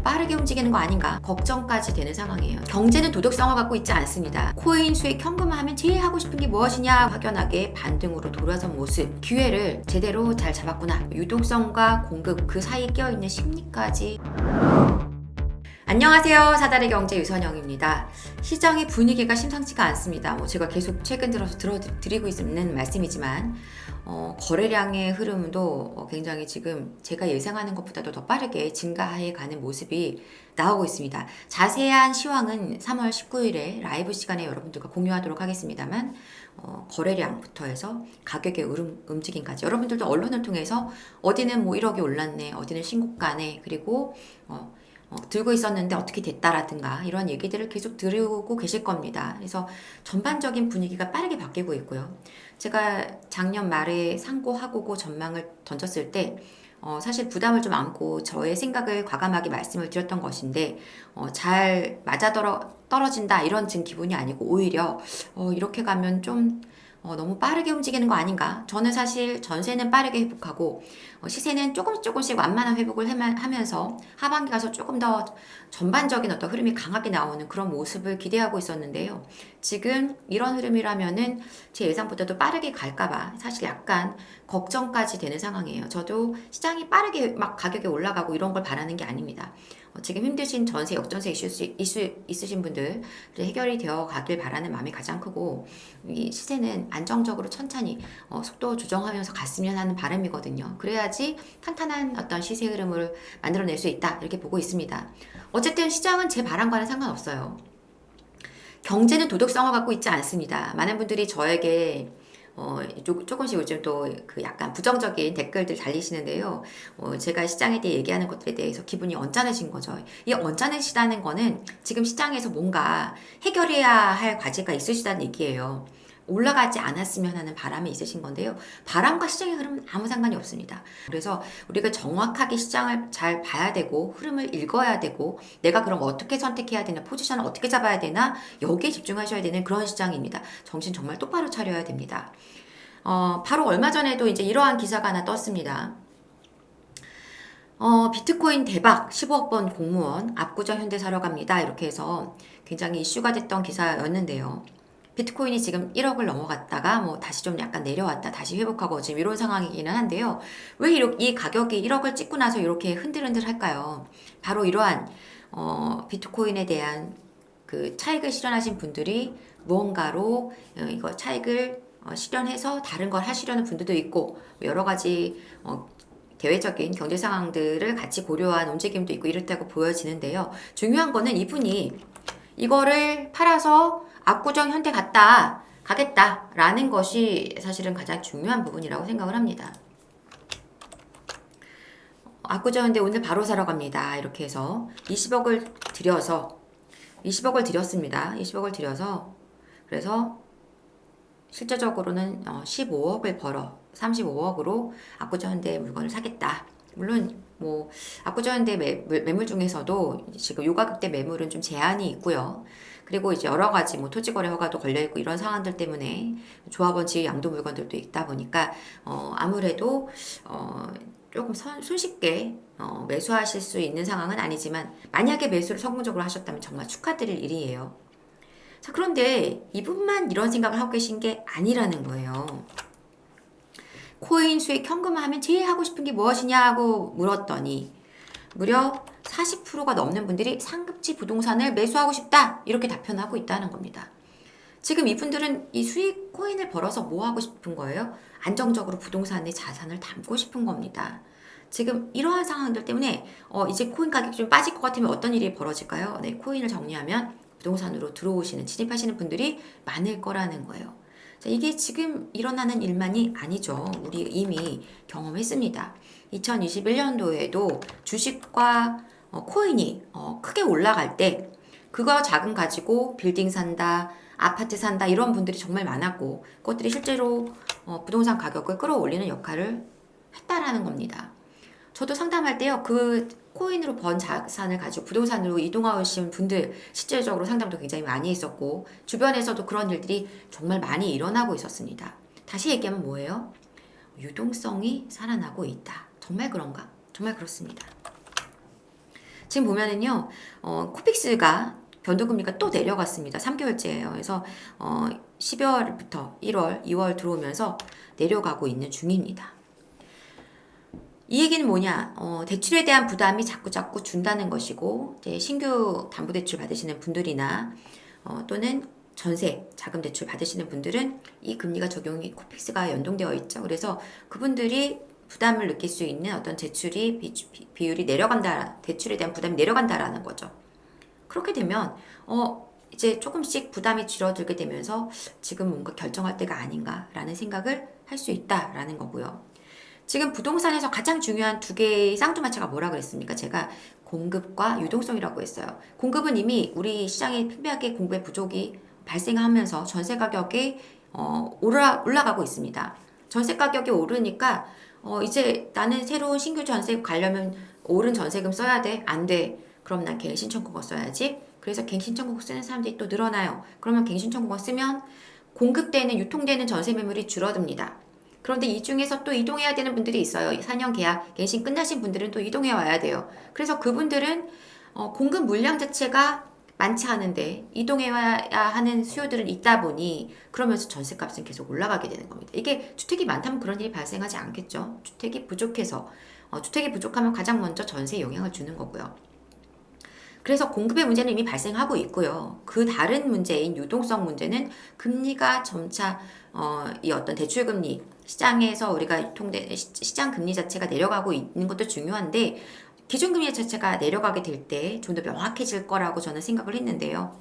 너무 빠르게 움직이는 거 아닌가 걱정까지 되는 상황이에요. 경제는 도덕성을 갖고 있지 않습니다. 코인 수익 현금화하면 제일 하고 싶은 게 무엇이냐 확연하게 반등으로 돌아선 모습, 기회를 제대로 잘 잡았구나. 유동성과 공급 그 사이에 껴있는 심리까지. 안녕하세요. 사다리 경제 유선영입니다. 시장의 분위기가 심상치가 않습니다. 제가 계속 최근 들어서 드리고 있는 말씀이지만 거래량의 흐름도 굉장히 지금 제가 예상하는 것보다도 더 빠르게 증가해 가는 모습이 나오고 있습니다. 자세한 시황은 3월 19일에 라이브 시간에 여러분들과 공유하도록 하겠습니다만 거래량부터 해서 가격의 움직임까지 여러분들도 언론을 통해서 어디는 1억이 올랐네, 어디는 신고가네, 그리고 들고 있었는데 어떻게 됐다라든가 이런 얘기들을 계속 들고 계실 겁니다. 그래서 전반적인 분위기가 빠르게 바뀌고 있고요. 제가 작년 말에 상고하고고 전망을 던졌을 때 사실 부담을 좀 안고 저의 생각을 과감하게 말씀을 드렸던 것인데 잘 떨어진다 이런 지금 기분이 아니고 오히려 이렇게 가면 좀 너무 빠르게 움직이는 거 아닌가? 저는 사실 전세는 빠르게 회복하고 시세는 조금씩 완만한 회복을 하면서 하반기 가서 조금 더 전반적인 어떤 흐름이 강하게 나오는 그런 모습을 기대하고 있었는데요. 지금 이런 흐름이라면은 제 예상보다도 빠르게 갈까봐 사실 약간 걱정까지 되는 상황이에요. 저도 시장이 빠르게 막 가격이 올라가고 이런 걸 바라는 게 아닙니다. 지금 힘드신 전세, 역전세 이슈 있으신 분들 해결이 되어 가길 바라는 마음이 가장 크고, 이 시세는 안정적으로 천천히 속도 조정하면서 갔으면 하는 바람이거든요. 그래야지 탄탄한 어떤 시세 흐름을 만들어낼 수 있다 이렇게 보고 있습니다. 어쨌든 시장은 제 바람과는 상관없어요. 경제는 도덕성을 갖고 있지 않습니다. 많은 분들이 저에게 조금씩 요즘 또 그 약간 부정적인 댓글들 달리시는데요. 제가 시장에 대해 얘기하는 것들에 대해서 기분이 언짢으신 거죠. 이 언짢으시다는 거는 지금 시장에서 뭔가 해결해야 할 과제가 있으시다는 얘기예요. 올라가지 않았으면 하는 바람이 있으신 건데요. 바람과 시장의 흐름은 아무 상관이 없습니다. 그래서 우리가 정확하게 시장을 잘 봐야 되고 흐름을 읽어야 되고 내가 그럼 어떻게 선택해야 되나, 포지션을 어떻게 잡아야 되나, 여기에 집중하셔야 되는 그런 시장입니다. 정신 정말 똑바로 차려야 됩니다. 바로 얼마 전에도 이제 이러한 기사가 하나 떴습니다. 비트코인 대박, 15억 번 공무원, 압구정 현대 사러 갑니다. 이렇게 해서 굉장히 이슈가 됐던 기사였는데요. 비트코인이 지금 1억을 넘어갔다가 다시 좀 약간 내려왔다 다시 회복하고 지금 이런 상황이기는 한데요. 왜 이 가격이 1억을 찍고 나서 이렇게 흔들흔들 할까요? 바로 이러한 비트코인에 대한 그 차익을 실현하신 분들이 무언가로 이거 차익을 실현해서 다른 걸 하시려는 분들도 있고, 여러 가지 대외적인 경제 상황들을 같이 고려한 움직임도 있고 이렇다고 보여지는데요. 중요한 거는 이분이 이거를 팔아서 압구정 현대 가겠다라는 것이 사실은 가장 중요한 부분이라고 생각을 합니다. 압구정 현대 오늘 바로 사러 갑니다. 이렇게 해서 20억을 들였습니다. 20억을 들여서 그래서 실제적으로는 15억을 벌어 35억으로 압구정 현대 물건을 사겠다. 물론 압구정 현대 매물 중에서도 지금 요 가격대 매물은 좀 제한이 있고요. 그리고 이제 여러 가지 토지거래 허가도 걸려있고 이런 상황들 때문에 조합원 지위 양도 물건들도 있다 보니까 아무래도 조금 손쉽게 매수하실 수 있는 상황은 아니지만, 만약에 매수를 성공적으로 하셨다면 정말 축하드릴 일이에요. 자, 그런데 이분만 이런 생각을 하고 계신 게 아니라는 거예요. 코인 수익 현금화하면 제일 하고 싶은 게 무엇이냐고 물었더니 무려 40%가 넘는 분들이 상급지 부동산을 매수하고 싶다 이렇게 답변하고 있다는 겁니다. 지금 이분들은 이 수익 코인을 벌어서 뭐 하고 싶은 거예요? 안정적으로 부동산에 자산을 담고 싶은 겁니다. 지금 이러한 상황들 때문에 이제 코인 가격이 좀 빠질 것 같으면 어떤 일이 벌어질까요? 네, 코인을 정리하면 부동산으로 진입하시는 분들이 많을 거라는 거예요. 자, 이게 지금 일어나는 일만이 아니죠. 우리 이미 경험했습니다. 2021년도에도 주식과 코인이 크게 올라갈 때 그거 자금 가지고 빌딩 산다, 아파트 산다 이런 분들이 정말 많았고, 그것들이 실제로 부동산 가격을 끌어올리는 역할을 했다라는 겁니다. 저도 상담할 때요, 그 코인으로 번 자산을 가지고 부동산으로 이동하신 분들 실질적으로 상담도 굉장히 많이 했었고, 주변에서도 그런 일들이 정말 많이 일어나고 있었습니다. 다시 얘기하면 뭐예요? 유동성이 살아나고 있다. 정말 그런가? 정말 그렇습니다. 지금 보면은요, 코픽스가 변동금리가 또 내려갔습니다. 3개월째예요. 그래서 12월부터 1월, 2월 들어오면서 내려가고 있는 중입니다. 이 얘기는 뭐냐? 대출에 대한 부담이 자꾸 준다는 것이고, 이제 신규 담보대출 받으시는 분들이나 또는 전세, 자금 대출 받으시는 분들은 이 금리가 적용이 코픽스가 연동되어 있죠. 그래서 그분들이 부담을 느낄 수 있는 어떤 대출이 비율이 내려간다, 대출에 대한 부담이 내려간다라는 거죠. 그렇게 되면 이제 조금씩 부담이 줄어들게 되면서 지금 뭔가 결정할 때가 아닌가라는 생각을 할 수 있다라는 거고요. 지금 부동산에서 가장 중요한 두 개의 쌍두마차가 뭐라 그랬습니까? 제가 공급과 유동성이라고 했어요. 공급은 이미 우리 시장에 팽배하게 공급의 부족이 발생하면서 전세 가격이 올라가고 있습니다. 전세 가격이 오르니까 이제 나는 새로운 신규 전세 가려면 오른 전세금 써야 돼? 안 돼. 그럼 난 갱신 청구권 써야지. 그래서 갱신 청구권 쓰는 사람들이 또 늘어나요. 그러면 갱신 청구권 쓰면 공급되는 유통되는 전세 매물이 줄어듭니다. 그런데 이 중에서 또 이동해야 되는 분들이 있어요. 4년 계약 갱신 끝나신 분들은 또 이동해 와야 돼요. 그래서 그분들은 공급 물량 자체가 많지 않은데 이동해 와야 하는 수요들은 있다 보니 그러면서 전세값은 계속 올라가게 되는 겁니다. 이게 주택이 많다면 그런 일이 발생하지 않겠죠. 주택이 부족해서 주택이 부족하면 가장 먼저 전세에 영향을 주는 거고요. 그래서 공급의 문제는 이미 발생하고 있고요. 그 다른 문제인 유동성 문제는 금리가 점차 이 어떤 대출 금리 시장에서 우리가 유통된 시장 금리 자체가 내려가고 있는 것도 중요한데 기준 금리 자체가 내려가게 될 때 좀 더 명확해질 거라고 저는 생각을 했는데요.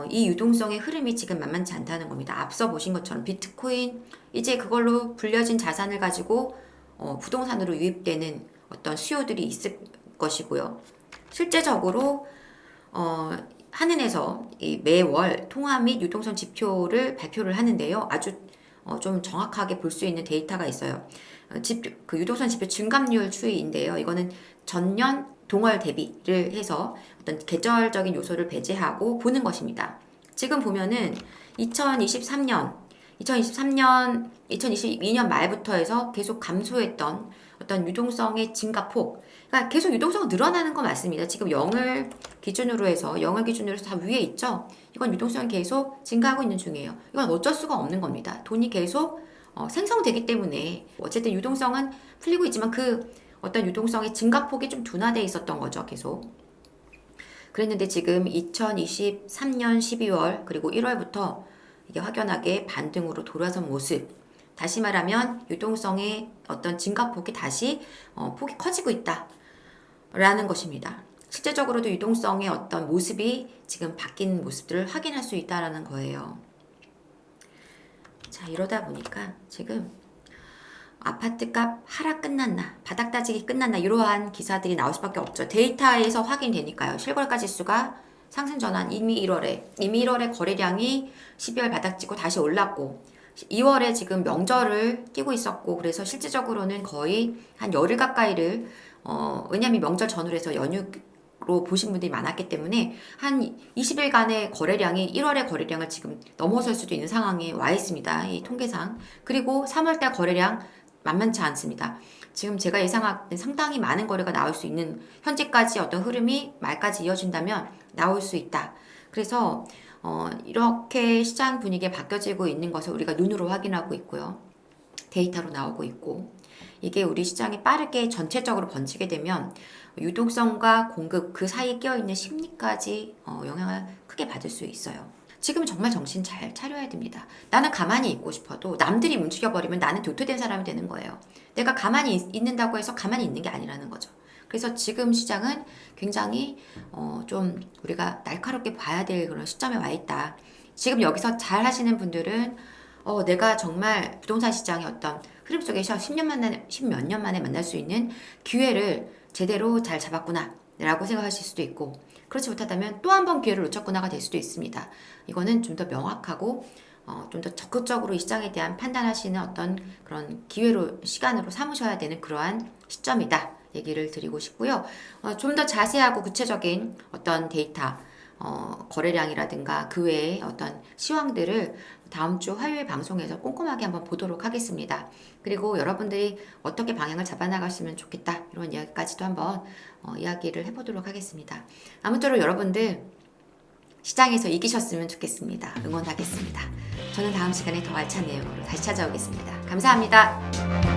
이 유동성의 흐름이 지금 만만치 않다는 겁니다. 앞서 보신 것처럼 비트코인 이제 그걸로 불려진 자산을 가지고 부동산으로 유입되는 어떤 수요들이 있을 것이고요. 실제적으로 한은에서 이 매월 통화 및 유동성 지표를 발표를 하는데요. 아주 좀 정확하게 볼 수 있는 데이터가 있어요. 그 유동성 지표 증감률 추이인데요. 이거는 전년 동월 대비를 해서 어떤 계절적인 요소를 배제하고 보는 것입니다. 지금 보면은 2022년 말부터 해서 계속 감소했던 어떤 유동성의 증가폭, 그러니까 계속 유동성은 늘어나는 건 맞습니다. 지금 0을 기준으로 해서 다 위에 있죠. 이건 유동성이 계속 증가하고 있는 중이에요. 이건 어쩔 수가 없는 겁니다. 돈이 계속 생성되기 때문에 어쨌든 유동성은 풀리고 있지만 그 어떤 유동성의 증가폭이 좀 둔화돼 있었던 거죠. 계속. 그랬는데 지금 2023년 12월 그리고 1월부터 이게 확연하게 반등으로 돌아선 모습. 다시 말하면 유동성의 어떤 증가폭이 다시 폭이 커지고 있다라는 것입니다. 실제적으로도 유동성의 어떤 모습이 지금 바뀐 모습들을 확인할 수 있다라는 거예요. 자, 이러다 보니까 지금 아파트값 하락 끝났나, 바닥 따지기 끝났나 이러한 기사들이 나올 수밖에 없죠. 데이터에서 확인되니까요. 실거래가 지수가 상승 전환 이미 1월에 거래량이 12월 바닥 찍고 다시 올랐고 2월에 지금 명절을 끼고 있었고 그래서 실질적으로는 거의 한 열흘 가까이를 왜냐면 명절 전후로 해서 연휴로 보신 분들이 많았기 때문에 한 20일간의 거래량이 1월의 거래량을 지금 넘어설 수도 있는 상황에 와 있습니다. 이 통계상. 그리고 3월달 거래량 만만치 않습니다. 지금 제가 예상하기엔 상당히 많은 거래가 나올 수 있는 현재까지 어떤 흐름이 말까지 이어진다면 나올 수 있다. 그래서 이렇게 시장 분위기가 바뀌어지고 있는 것을 우리가 눈으로 확인하고 있고요. 데이터로 나오고 있고 이게 우리 시장이 빠르게 전체적으로 번지게 되면 유동성과 공급 그 사이에 끼어있는 심리까지 영향을 크게 받을 수 있어요. 지금은 정말 정신 잘 차려야 됩니다. 나는 가만히 있고 싶어도 남들이 움직여버리면 나는 도태된 사람이 되는 거예요. 내가 가만히 있는다고 해서 가만히 있는 게 아니라는 거죠. 그래서 지금 시장은 굉장히 좀 우리가 날카롭게 봐야 될 그런 시점에 와 있다. 지금 여기서 잘 하시는 분들은 내가 정말 부동산 시장의 어떤 흐름 속에서 10몇 년 만에 만날 수 있는 기회를 제대로 잘 잡았구나 라고 생각하실 수도 있고 그렇지 못하다면 또 한 번 기회를 놓쳤구나가 될 수도 있습니다. 이거는 좀 더 명확하고 좀 더 적극적으로 이 시장에 대한 판단하시는 어떤 그런 시간으로 삼으셔야 되는 그러한 시점이다 얘기를 드리고 싶고요. 좀 더 자세하고 구체적인 어떤 데이터 거래량이라든가 그 외에 어떤 시황들을 다음 주 화요일 방송에서 꼼꼼하게 한번 보도록 하겠습니다. 그리고 여러분들이 어떻게 방향을 잡아나가시면 좋겠다 이런 이야기까지도 한번 이야기를 해보도록 하겠습니다. 아무쪼록 여러분들 시장에서 이기셨으면 좋겠습니다. 응원하겠습니다. 저는 다음 시간에 더 알찬 내용으로 다시 찾아오겠습니다. 감사합니다.